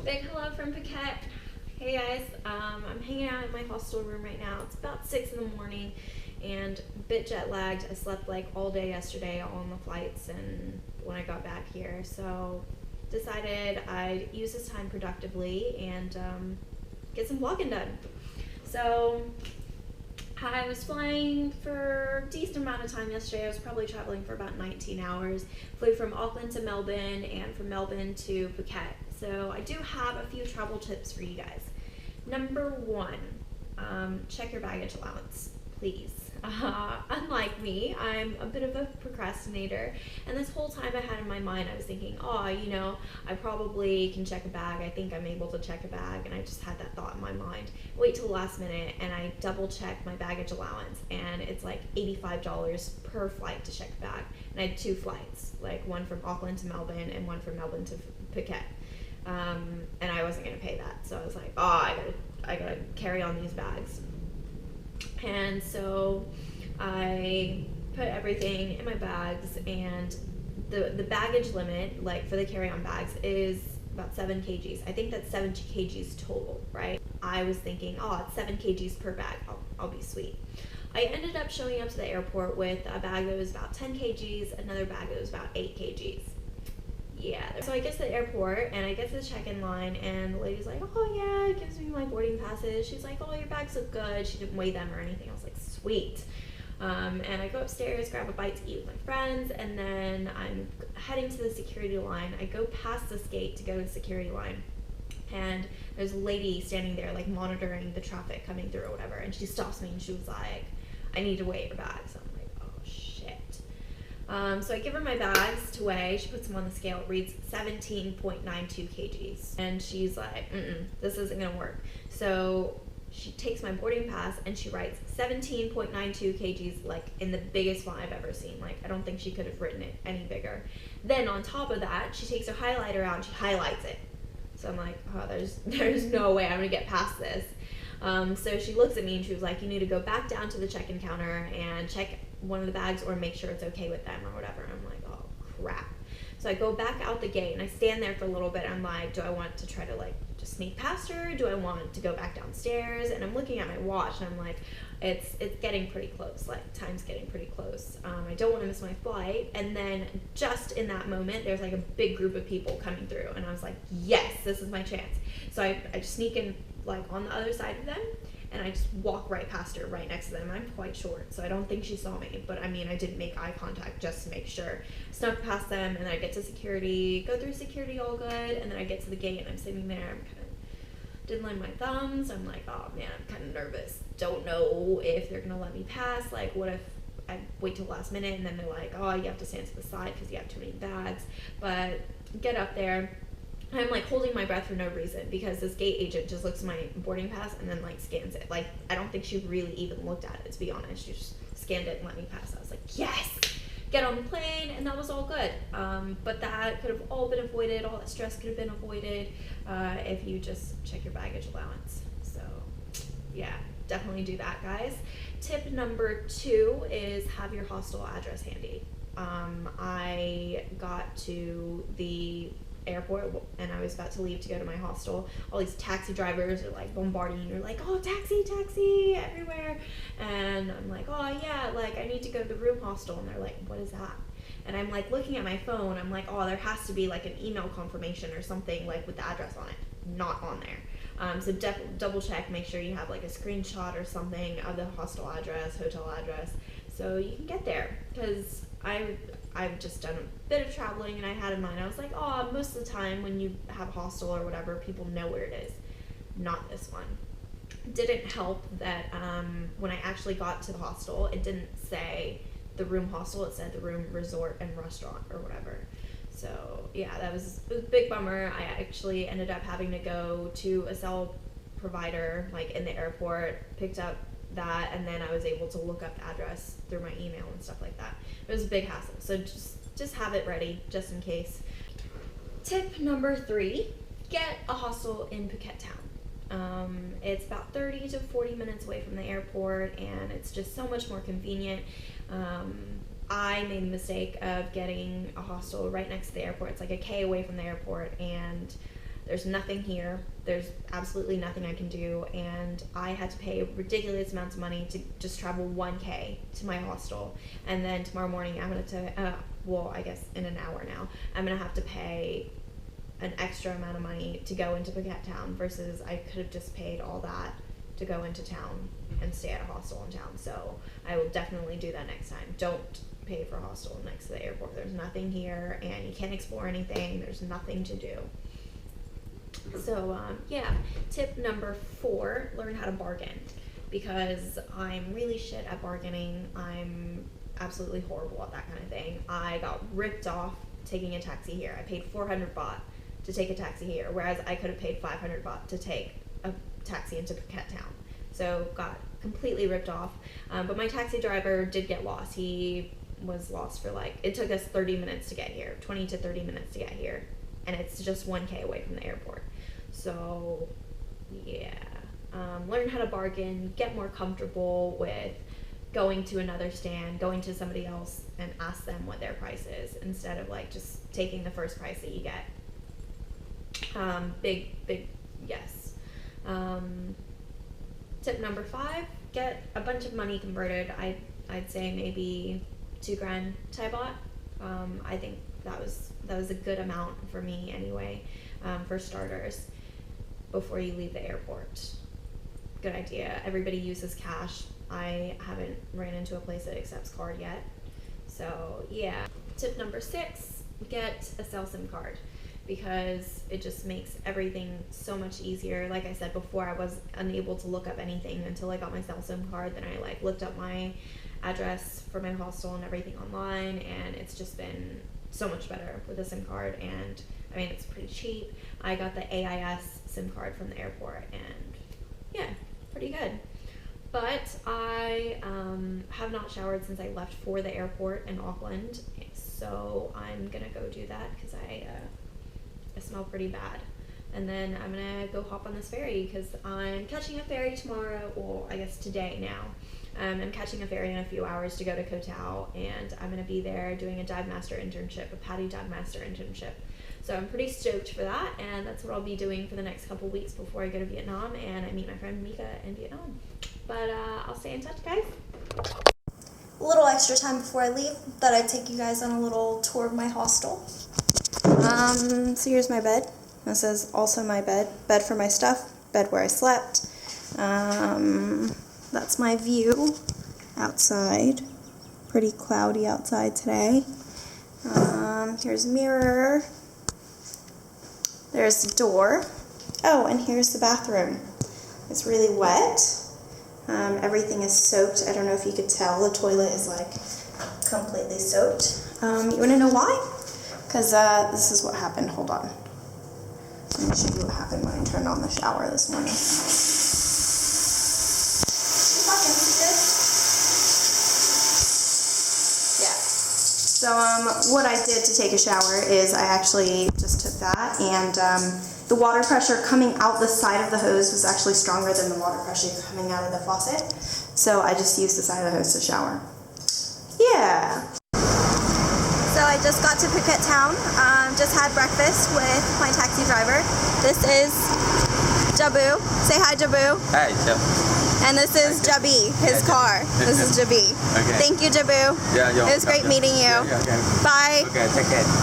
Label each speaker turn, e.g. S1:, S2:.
S1: Big hello from Phuket. Hey guys, I'm hanging out in my hostel room right now. It's about 6 in the morning and a bit jet lagged. I slept like all day yesterday on the flights and when I got back here. So decided I'd use this time productively and get some vlogging done. So I was flying for a decent amount of time yesterday. I was probably traveling for about 19 hours. Flew from Auckland to Melbourne and from Melbourne to Phuket. So I do have a few travel tips for you guys. Number one, check your baggage allowance, please. Unlike me, I'm a bit of a procrastinator, and this whole time I had in my mind, I was thinking, I probably can check a bag. I think I'm able to check a bag, and I just had that thought in my mind. Wait till the last minute, and I double check my baggage allowance, and it's like $85 per flight to check a bag. And I had two flights, like one from Auckland to Melbourne and one from Melbourne to Phuket. And I wasn't gonna pay that, so I was like, I gotta carry on these bags. And so I put everything in my bags, and the baggage limit, like for the carry-on bags, is about 7 kgs. I think that's 7 kgs total, right? I was thinking, it's 7 kgs per bag. I'll be sweet. I ended up showing up to the airport with a bag that was about 10 kgs, another bag that was about 8 kgs. Yeah, so I get to the airport and I get to the check-in line and the lady's like, it gives me my boarding passes. She's like, your bags look good. She didn't weigh them or anything. I was like, sweet. And I go upstairs, grab a bite to eat with my friends, and then I'm heading to the security line. I go past this gate to go to the security line, and there's a lady standing there like monitoring the traffic coming through or whatever, and she stops me and she was like, I need to weigh your bags. I'm like, oh shit. So I give her my bags to weigh. She puts them on the scale. It reads 17.92 kgs. And she's like, this isn't going to work. So she takes my boarding pass and she writes 17.92 kgs, like in the biggest font I've ever seen. Like, I don't think she could have written it any bigger. Then on top of that, she takes her highlighter out and she highlights it. So I'm like, there's no way I'm going to get past this. So she looks at me and she was like, you need to go back down to the check-in counter and check one of the bags or make sure it's okay with them or whatever. And I'm like, oh crap. So I go back out the gate and I stand there for a little bit. I'm like, do I want to try to like just sneak past her? Do I want to go back downstairs? And I'm looking at my watch and I'm like, it's getting pretty close. Like, time's getting pretty close. I don't want to miss my flight. And then just in that moment, there's like a big group of people coming through. And I was like, yes, this is my chance. So I just sneak in like on the other side of them, and I just walk right past her, right next to them. I'm quite short, so I don't think she saw me, but I mean, I did make eye contact just to make sure. Snuck past them, and then I get to security, go through security all good, and then I get to the gate, and I'm sitting there, I'm kind of diddling my thumbs. I'm like, oh man, I'm kind of nervous. Don't know if they're gonna let me pass. Like, what if I wait till the last minute, and then they're like, you have to stand to the side because you have too many bags. But get up there. I'm like holding my breath for no reason because this gate agent just looks at my boarding pass and then like scans it. Like, I don't think she really even looked at it, to be honest. She just scanned it and let me pass. I was like, yes! Get on the plane, and that was all good. But that could have all been avoided. All that stress could have been avoided if you just check your baggage allowance. So yeah, definitely do that, guys. Tip number 2 is have your hostel address handy. I got to the airport and I was about to leave to go to my hostel. All these taxi drivers are like bombarding you. You're like, taxi everywhere. And I'm like, like I need to go to the room hostel. And they're like, what is that? And I'm like looking at my phone. I'm like, there has to be like an email confirmation or something like with the address on it. Not on there. So double check, make sure you have like a screenshot or something of the hostel address, hotel address, so you can get there. Because I've just done a bit of traveling and I had in mind, I was like, most of the time when you have a hostel or whatever, people know where it is. Not this one. Didn't help that when I actually got to the hostel, it didn't say the room hostel, it said the room resort and restaurant or whatever. So yeah, it was a big bummer. I actually ended up having to go to a cell provider like in the airport, picked up that, and then I was able to look up the address through my email and stuff like that. It was a big hassle, so just have it ready just in case. Tip number 3, get a hostel in Phuket town. It's about 30 to 40 minutes away from the airport, and it's just so much more convenient. I made the mistake of getting a hostel right next to the airport. It's like a K away from the airport, and There's nothing here. There's absolutely nothing I can do, and I had to pay ridiculous amounts of money to just travel 1K to my hostel, and then tomorrow morning I'm going to, I guess in an hour now, I'm going to have to pay an extra amount of money to go into Phuket town versus I could have just paid all that to go into town and stay at a hostel in town. So I will definitely do that next time. Don't pay for a hostel next to the airport. There's nothing here, and you can't explore anything. There's nothing to do. So tip number 4, learn how to bargain, because I'm really shit at bargaining. I'm absolutely horrible at that kind of thing. I got ripped off taking a taxi here. I paid 400 baht to take a taxi here, whereas I could have paid 500 baht to take a taxi into Phuket town. So got completely ripped off. But my taxi driver did get lost. He was lost for it took us 30 minutes to get here, 20 to 30 minutes to get here, and it's just 1K away from the airport. So learn how to bargain, get more comfortable with going to another stand, going to somebody else and ask them what their price is instead of just taking the first price that you get. Big yes. Tip number 5, get a bunch of money converted. I'd say maybe 2 grand Thai baht. I think that was a good amount for me anyway, for starters, before you leave the airport. Good idea. Everybody uses cash. I haven't ran into a place that accepts card yet. So yeah. Tip number 6, get a cell SIM card, because it just makes everything so much easier. Like I said before, I was unable to look up anything until I got my cell SIM card. Then I looked up my address for my hostel and everything online, and it's just been so much better with a SIM card. And I mean, it's pretty cheap. I got the AIS SIM card from the airport, and yeah, pretty good. But I have not showered since I left for the airport in Auckland, so I'm gonna go do that because I smell pretty bad. And then I'm gonna go hop on this ferry because I'm catching a ferry tomorrow, well, I guess today now. I'm catching a ferry in a few hours to go to Koh Tao, and I'm gonna be there doing a dive master internship, a PADI dive master internship. So I'm pretty stoked for that, and that's what I'll be doing for the next couple weeks before I go to Vietnam and I meet my friend Mika in Vietnam. But I'll stay in touch, guys.
S2: A little extra time before I leave, thought I'd take you guys on a little tour of my hostel. So here's my bed. This is also my bed for my stuff, bed where I slept. That's my view outside. Pretty cloudy outside today. Here's a mirror. There's the door. Oh, and here's the bathroom. It's really wet. Everything is soaked. I don't know if you could tell. The toilet is completely soaked. You want to know why? Because this is what happened. Hold on. Let me show you what happened when I turned on the shower this morning. Yeah. So what I did to take a shower is I actually just took that, and the water pressure coming out the side of the hose was actually stronger than the water pressure coming out of the faucet. So I just used the side of the hose to shower. Yeah. So I just got to Phuket town, just had breakfast with my taxi driver. This is Jabu. Say hi, Jabu.
S3: Hi, Jab.
S2: And this is Jabi, his car. This is Jabi.
S3: Okay.
S2: Thank you, Jabu.
S3: Yeah,
S2: it was great meeting you.
S3: Yeah, okay.
S2: Bye.
S3: Okay, take care.